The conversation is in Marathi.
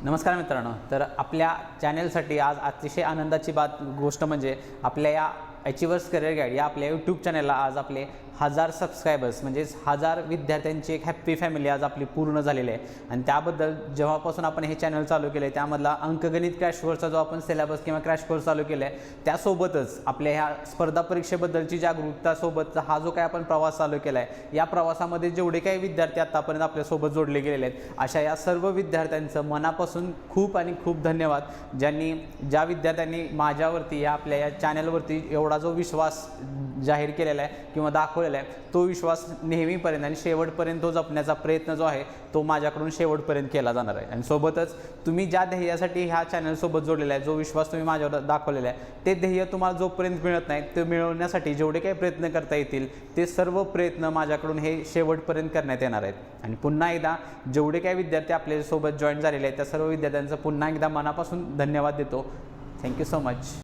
नमस्कार मित्रांनो, तर आपल्या चॅनलसाठी आज अतिशय आनंदाची गोष्ट म्हणजे आपल्या या अचिव्हर्स करिअर गाईड या आपल्या यूट्यूब चॅनलला आज आपले 1000 सबस्क्रायबर्स म्हणजेच 1000 विद्यार्थ्यांची एक हॅप्पी फॅमिली आज आपली पूर्ण झालेली आहे। आणि त्याबद्दल जेव्हापासून आपण हे चॅनल चालू केलं आहे त्यामधला अंकगणित क्रॅश कोर्सचा जो आपण सिलेबस किंवा क्रॅश कोर्स चालू केला आहे त्यासोबतच आपल्या ह्या स्पर्धा परीक्षेबद्दलची जागरूकतासोबत हा जो काय आपण प्रवास चालू केला आहे या प्रवासामध्ये जेवढे काही विद्यार्थी आतापर्यंत आपल्यासोबत जोडले गेलेले आहेत अशा या सर्व विद्यार्थ्यांचं मनापासून खूप आणि खूप धन्यवाद। ज्या विद्यार्थ्यांनी माझ्यावरती या आपल्या या चॅनलवरती एवढा जो विश्वास जाहीर केलेला आहे किंवा दाखवलेला आहे तो विश्वास नेहमीपर्यंत आणि शेवटपर्यंत तो जपण्याचा प्रयत्न जो आहे तो माझ्याकडून शेवटपर्यंत केला जाणार आहे। आणि सोबतच तुम्ही ज्या ध्येयासाठी ह्या चॅनलसोबत जोडलेला आहे, जो विश्वास तुम्ही माझ्यावर दाखवलेला आहे, ते ध्येय तुम्हाला जोपर्यंत मिळत नाही ते मिळवण्यासाठी जेवढे काही प्रयत्न करता येतील ते सर्व प्रयत्न माझ्याकडून हे शेवटपर्यंत करण्यात येणार आहेत। आणि पुन्हा एकदा जेवढे काही विद्यार्थी आपल्यासोबत जॉईन झालेले आहेत त्या सर्व विद्यार्थ्यांचं पुन्हा एकदा मनापासून धन्यवाद देतो। Thank you so much.